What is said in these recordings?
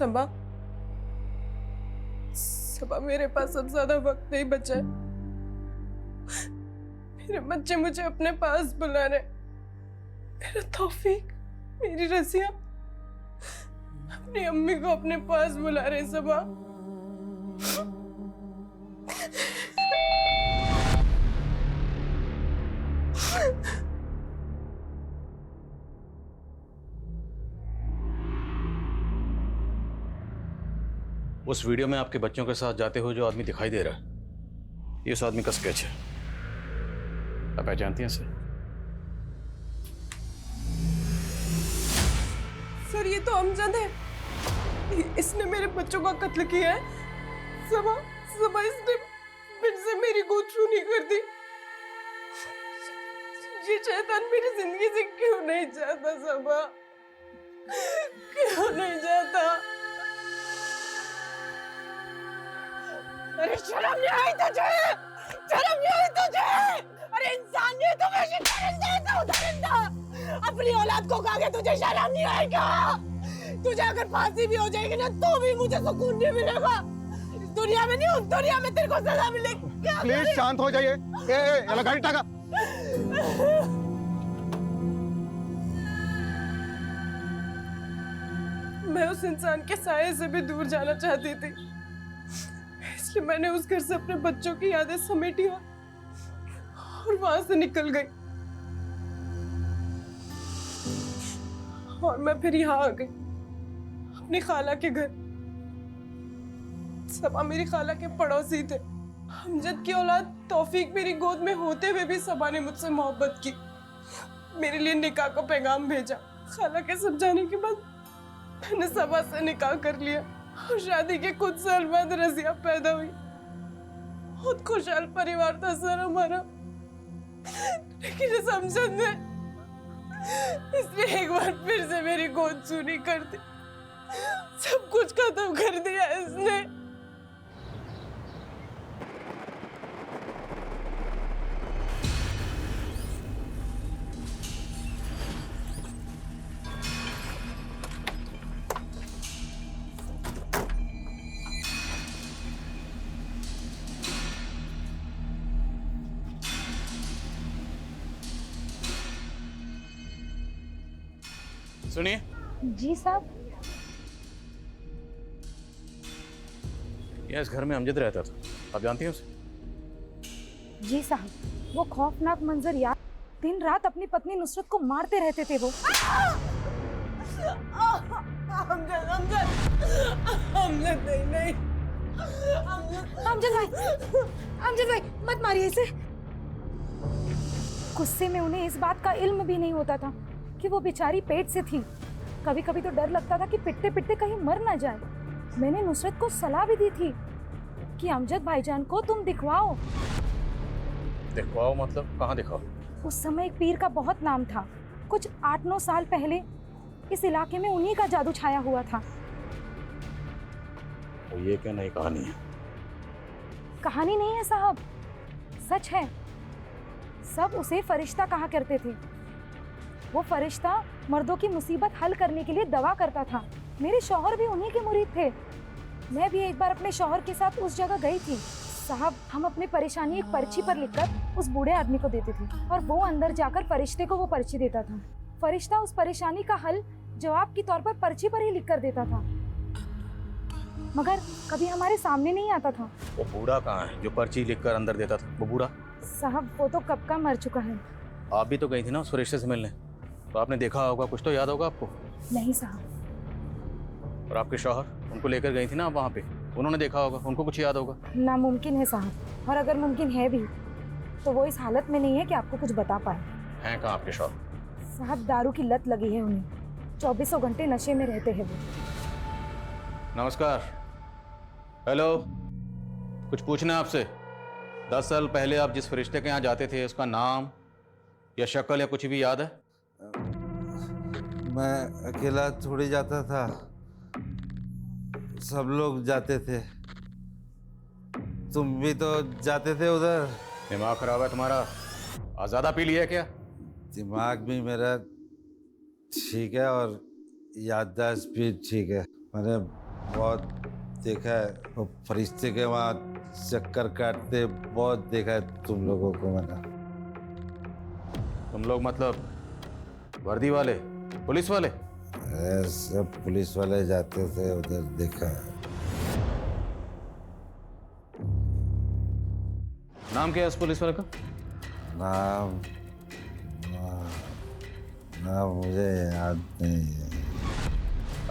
सबा, सबा मेरे पास अब ज्यादा वक्त नहीं बचा है। मेरे बच्चे मुझे अपने पास बुला रहे। मेरा तौफीक, मेरी रज़िया अपनी अम्मी को अपने पास बुला रहे। सबा, उस वीडियो में आपके बच्चों के साथ जाते हुए जो आदमी दिखाई दे रहा है, ये उस आदमी का स्केच है। आप पहचानती हैं इसे? सर ये तो अमजद है। इसने मेरे बच्चों का कत्ल किया है। सबा, सबा इसने फिर से मेरी गोद छूनी कर दी। ये शैतान मेरी जिंदगी से क्यों नहीं चाहता? सबा, क्यों नहीं चाहता? अरे शर्म नहीं आई तुझे? शर्म नहीं आई तुझे? अरे इंसानियत हमेशा दरिंदा। अपनी औलाद को खा के तुझे शर्म नहीं आएगा? तुझे अगर फांसी भी हो जाएगी ना तो भी मुझे सुकून नहीं मिलेगा। इस दुनिया में नहीं, उस दुनिया में तेरे को सजा मिलेगी। प्लीज शांत हो जाइए। ये गाड़ी टाका। मैं उस इंसान के साये से भी दूर जाना चाहती थी, इसलिए मैंने उस घर से अपने बच्चों की यादें समेटी और वहां से निकल गई। और मैं फिर यहाँ आ गई, अपनी खाला के घर। सबा मेरी खाला के पड़ोसी थे। अमजद की औलाद तौफीक मेरी गोद में होते हुए भी सबा ने मुझसे मोहब्बत की, मेरे लिए निकाह का पैगाम भेजा। खाला के समझाने के बाद मैंने सबा से निकाह कर लिया और शादी के कुछ साल बाद रज़िया पैदा हुई। बहुत खुशहाल परिवार था सर हमारा, लेकिन इस अमजद ने इसने एक बार फिर से मेरी गोद सूनी कर दी। सब कुछ खत्म कर दिया इसने। सुनिए। जी साहब। ये इस घर में अमजद रहता था, आप जानती हैं उसे? जी साहब, वो खौफनाक मंजर याद, दिन रात अपनी पत्नी नुसरत को मारते रहते थे वो। अमजद, अमजद, अमजद नहीं। अमजद भाई मत मारिए इसे। गुस्से में उन्हें इस बात का इल्म भी नहीं होता था कि वो बेचारी पेट से थी। कभी कभी तो डर लगता था कि पिटते पिटते कहीं मर ना जाए। मैंने नुसरत को सलाह भी दी थी कि अमजद भाईजान को तुम दिखवाओ। दिखवाओ मतलब कहाँ दिखाओ? उस समय एक पीर का बहुत नाम था। कुछ 8-9 साल पहले इस इलाके में उन्हीं का जादू छाया हुआ था। तो ये क्या नई कहानी है? कहानी नहीं है साहब, सच है। सब उसे फरिश्ता कहा करते थे। वो फरिश्ता मर्दों की मुसीबत हल करने के लिए दवा करता था। मेरे शौहर भी उन्हीं के मुरीद थे। मैं भी एक बार अपने शौहर के साथ उस जगह गई थी। साहब, हम अपनी परेशानी एक पर्ची पर लिखकर उस बूढ़े आदमी को देते थे और वो अंदर जाकर फरिश्ते को वो पर्ची देता था। फरिश्ता उस परेशानी का हल जवाब के तौर पर पर्ची पर ही लिख कर देता था, मगर कभी हमारे सामने नहीं आता था। वो बूढ़ा कहाँ है जो पर्ची लिखकर अंदर देता था? वो बूढ़ा साहब, वो तो कब का मर चुका है। आप भी तो गई थी ना उस फरिश्ते से मिलने, तो आपने देखा होगा, कुछ तो याद होगा आपको। नहीं साहब। और आपके शौहर, उनको लेकर गई थी ना आप वहाँ पे, उन्होंने देखा होगा, उनको कुछ याद होगा। नामुमकिन है साहब, और अगर मुमकिन है भी तो वो इस हालत में नहीं है कि आपको कुछ बता पाए। हैं कहाँ आपके शौहर? साहब, दारू की लत लगी है उन्हें। 24 घंटे नशे में रहते हैं वो। नमस्कार। हेलो, कुछ पूछना है आपसे। 10 साल पहले आप जिस फरिश्ते के यहाँ जाते थे, उसका नाम या शक्ल या कुछ भी याद है? मैं अकेला थोड़ी जाता था, सब लोग जाते थे। तुम भी तो जाते थे उधर। दिमाग खराब है तुम्हारा? आज़ादा पी लिया क्या? दिमाग भी मेरा ठीक है और याददाश्त भी ठीक है। मैंने बहुत देखा है, वो फरिश्ते के वहाँ चक्कर काटते बहुत देखा है तुम लोगों को मैंने। तुम लोग मतलब वर्दी वाले, पुलिस वाले? सब पुलिस वाले जाते थे उधर, देखा है। नाम क्या है उस पुलिस वाले का? नाम नाम मुझे याद नहीं है।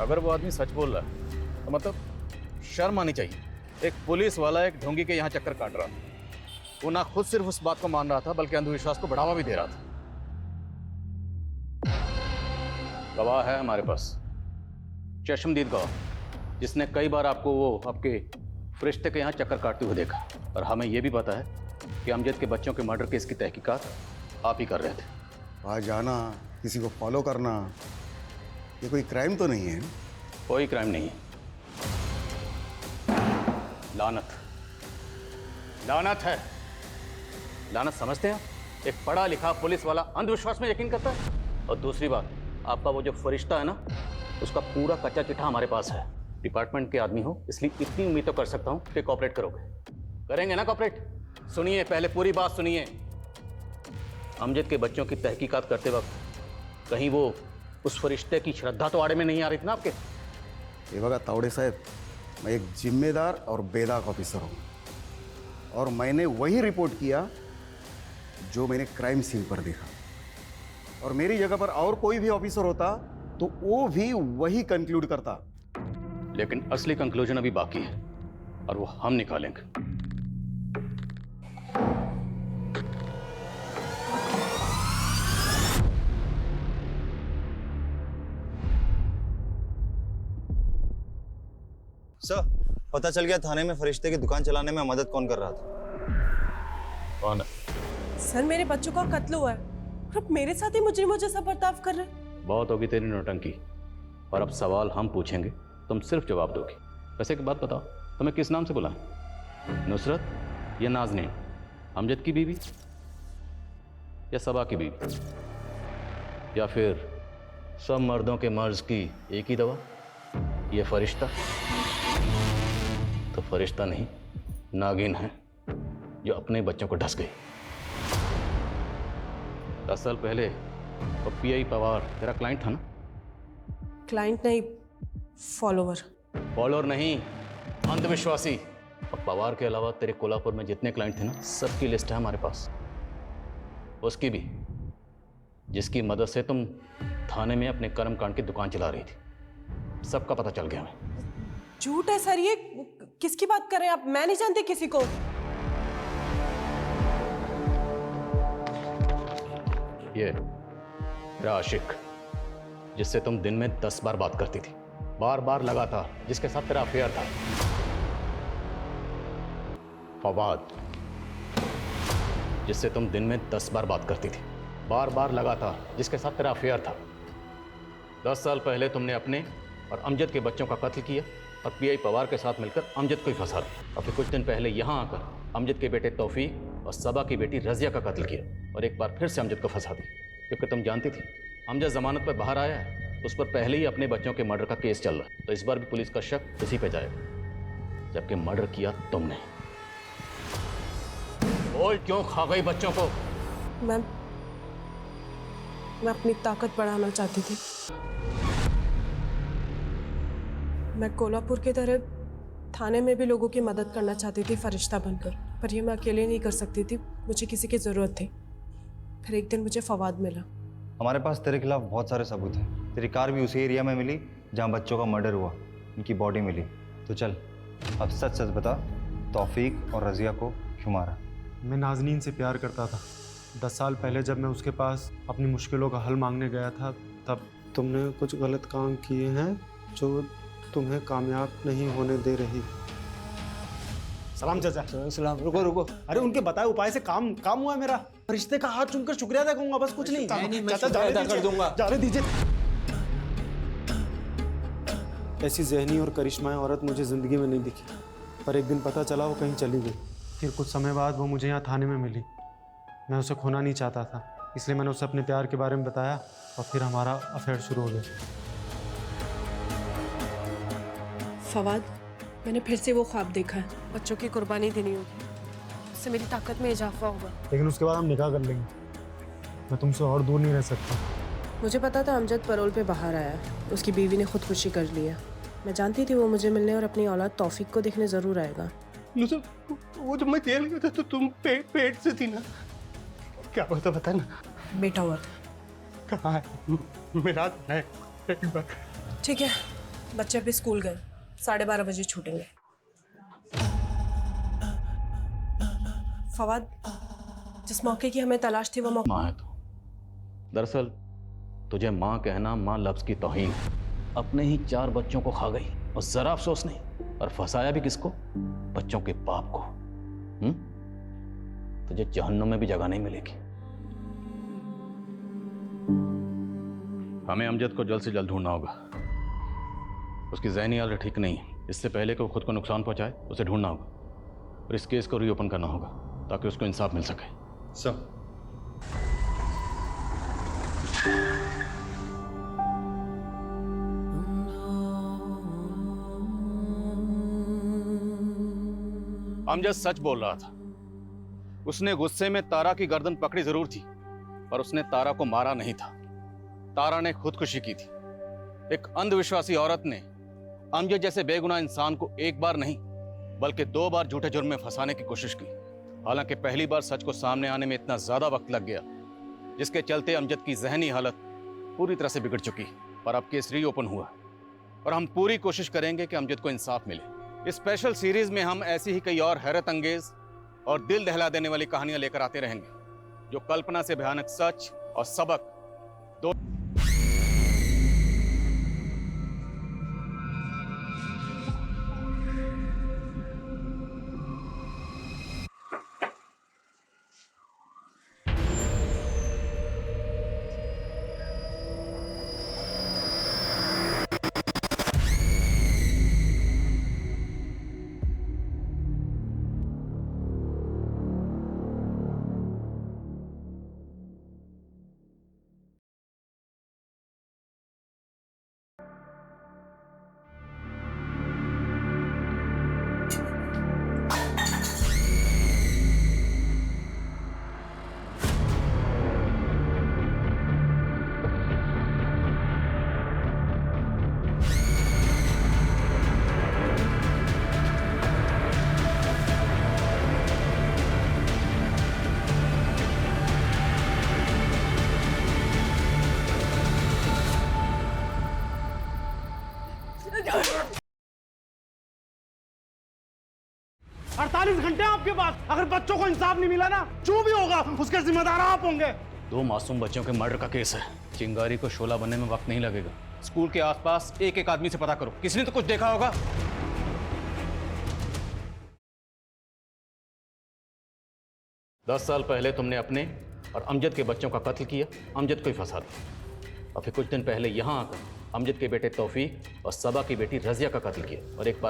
अगर वो आदमी सच बोल रहा है तो मतलब शर्म आनी चाहिए। एक पुलिस वाला एक ढोंगी के यहाँ चक्कर काट रहा था। वो ना खुद सिर्फ उस बात को मान रहा था बल्कि अंधविश्वास को बढ़ावा भी दे रहा था। गवाह है हमारे पास, चश्मदीद गवाह, जिसने कई बार आपको वो आपके फरिश्ते के यहाँ चक्कर काटते हुए देखा। और हमें यह भी पता है कि अमजद के बच्चों के मर्डर केस की तहकीकात आप ही कर रहे थे। वहाँ जाना, किसी को फॉलो करना, ये कोई क्राइम तो नहीं है? कोई क्राइम नहीं है। लानत, लानत है। लानत समझते हैं आप? एक पढ़ा लिखा पुलिस वाला अंधविश्वास में यकीन करता है। और दूसरी बात, आपका वो जो फरिश्ता है ना, उसका पूरा कच्चा चिट्ठा हमारे पास है। डिपार्टमेंट के आदमी हो इसलिए इतनी उम्मीद तो कर सकता हूं कि कॉपरेट करोगे। करेंगे ना कॉपरेट? सुनिए, पहले पूरी बात सुनिए। अमजद के बच्चों की तहकीकात करते वक्त कहीं वो उस फरिश्ते की श्रद्धा तो आड़े में नहीं आ रही थी ना आपके? ये बघा तावड़े साहब, मैं एक जिम्मेदार और बेदाग ऑफिसर हूँ और मैंने वही रिपोर्ट किया जो मैंने क्राइम सीन पर देखा। और मेरी जगह पर और कोई भी ऑफिसर होता तो वो भी वही कंक्लूड करता। लेकिन असली कंक्लूजन अभी बाकी है और वो हम निकालेंगे। सर, पता चल गया थाने में फरिश्ते की दुकान चलाने में मदद कौन कर रहा था। कौन है? सर, मेरे बच्चों का कत्ल हुआ है और अब मेरे साथ ही मुजरिमों जैसा बर्ताव कर रहे हैं। बहुत होगी तेरी नौटंकी, और अब सवाल हम पूछेंगे, तुम सिर्फ जवाब दोगे। वैसे एक बात बताओ, तुम्हें किस नाम से बुलाएं? नुसरत या नाज़नीन? अमजद की बीवी या सबा की बीवी? या फिर सब मर्दों के मर्ज की एक ही दवा, ये फरिश्ता? तो फरिश्ता नहीं, नागिन है जो अपने बच्चों को ढस गई। 10 साल पहले वो पीआई पवार तेरा क्लाइंट था ना? क्लाइंट नहीं, फॉलोवर। फॉलोअर नहीं, अंधविश्वासी। और पवार के अलावा तेरे कोल्हापुर में जितने क्लाइंट थे ना, सबकी लिस्ट है हमारे पास। उसकी भी, जिसकी मदद से तुम थाने में अपने कर्मकांड की दुकान चला रही थी। सबका पता चल गया हमें। झूठ है सर, ये किसकी बात कर रहे हैं आप? मैं नहीं जानती किसी को। ये तेरा आशिक, जिससे तुम दिन में 10 बार बात करती थी, बार बार लगातार, जिसके साथ तेरा अफेयर था। फवाद, जिससे तुम दिन में 10 बार बात करती थी, बार बार लगातार, जिसके साथ तेरा अफेयर था। 10 साल पहले तुमने अपने और अमजद के बच्चों का कत्ल किया और पीआई पवार के साथ मिलकर अमजद को ही फंसा दिया। और फिर कुछ दिन पहले यहाँ आकर अमजद के बेटे तौफीक और सबा की बेटी रजिया का कत्ल किया और एक बार फिर से अमजद को फंसा दिया, क्योंकि तुम जानती थी अमजद जमानत पर बाहर आया है, उस पर पहले ही अपने बच्चों के मर्डर का केस चल रहा है। तो इस बार भी पुलिस का शक उसी पे जाएगा, जबकि मर्डर किया तुमने। बोल, क्यों खा गई बच्चों को? मैं अपनी ताकत बढ़ाना चाहती थी। मैं कोल्हापुर की तरह थाने में भी लोगों की मदद करना चाहती थी फरिश्ता बनकर, पर ये मैं अकेले नहीं कर सकती थी, मुझे किसी की ज़रूरत थी। फिर एक दिन मुझे फवाद मिला। हमारे पास तेरे खिलाफ बहुत सारे सबूत हैं। तेरी कार भी उसी एरिया में मिली जहाँ बच्चों का मर्डर हुआ, उनकी बॉडी मिली। तो चल अब सच सच बता, तौफीक और रजिया को क्यों मारा? मैं नाज़नीन से प्यार करता था। 10 साल पहले जब मैं उसके पास अपनी मुश्किलों का हल मांगने गया था, तब तुमने कुछ गलत काम किए हैं जो तुम्हें कामयाब नहीं होने दे रही। सलाम चाचा। सलाम। रुको रुको, अरे उनके बताए उपाय से काम हुआ है मेरा। रिश्ते का हाथ चूमकर शुक्रिया अदा करूंगा, बस कुछ नहीं। चाचा जाने कर दूंगा, जाने दीजिए। ऐसी ज़हनी और करिश्माई औरत मुझे ज़िंदगी में नहीं दिखी, पर एक दिन पता चला वो कहीं चली गई। फिर कुछ समय बाद वो मुझे यहाँ थाने में मिली। मैं उसे खोना नहीं चाहता था, इसलिए मैंने उसे अपने प्यार के बारे में बताया और फिर हमारा अफेयर शुरू हो गया। फवाद, मैंने फिर से वो ख्वाब देखा है। बच्चों की कुर्बानी देनी होगी, उससे मेरी ताकत में इजाफा होगा। लेकिन उसके बाद हम निकाह कर लेंगे। मैं तुमसे और दूर नहीं रह सकता। मुझे पता था अमजद पैरोल पे बाहर आया है, उसकी बीवी ने खुदकुशी कर ली है। मैं जानती थी वो मुझे मिलने और अपनी औलाद तौफीक को देखने ज़रूर आएगा। नुसरत, वो जब मैं जेल गया था तो तुम पेट से थी ना? क्या हुआ था बता ना। बेटा हुआ कहाँ है? मेरा है एक बार। ठीक है, बच्चे अभी स्कूल गए, 12:30 बजे छूटेंगे। फवाद, जिस मौके की हमें तलाश थी वो मौका। माँ है तो दरअसल तुझे माँ कहना माँ लफ्ज की तौहीन। अपने ही 4 बच्चों को खा गई और जरा अफसोस नहीं, और फंसाया भी किसको? बच्चों के बाप को। तुझे जहन्नुम में भी जगह नहीं मिलेगी। हमें अमजद को जल्द से जल्द ढूंढना होगा। उसकी ज़हनी हालत ठीक नहीं है। इससे पहले कि वो खुद को नुकसान पहुंचाए, उसे ढूंढना होगा और इस केस को रीओपन करना होगा ताकि उसको इंसाफ मिल सके। सब अमजद सच बोल रहा था। उसने गुस्से में तारा की गर्दन पकड़ी जरूर थी, पर उसने तारा को मारा नहीं था। तारा ने खुदकुशी की थी। एक अंधविश्वासी औरत ने अमजद जैसे बेगुनाह इंसान को एक बार नहीं बल्कि 2 बार झूठे जुर्म में फंसाने की कोशिश की। हालांकि पहली बार सच को सामने आने में इतना ज्यादा वक्त लग गया जिसके चलते अमजद की जहनी हालत पूरी तरह से बिगड़ चुकी। पर अब केस रीओपन हुआ और हम पूरी कोशिश करेंगे कि अमजद को इंसाफ मिले। इस स्पेशल सीरीज में हम ऐसी ही कई और हैरत अंगेज और दिल दहला देने वाली कहानियां लेकर आते रहेंगे जो कल्पना से भयानक सच और सबक दो। घंटे आपके पास, अगर बच्चों को इंसाफ नहीं मिला ना, जो भी होगा उसके जिम्मेदार आप होंगे। 2 मासूम बच्चों के मर्डर का केस है। चिंगारी को शोला बनने में वक्त नहीं लगेगा। स्कूल के आसपास एक आदमी से पता करो, किसी ने तो कुछ देखा होगा। 10 साल पहले तुमने अपने और अमजद के बच्चों का कत्ल किया, अमजद को ही फंसा दिया। और फिर कुछ दिन पहले यहां आकर अमजद के बेटे तौफीक और सबा की बेटी रजिया का कत्ल किया और एक बार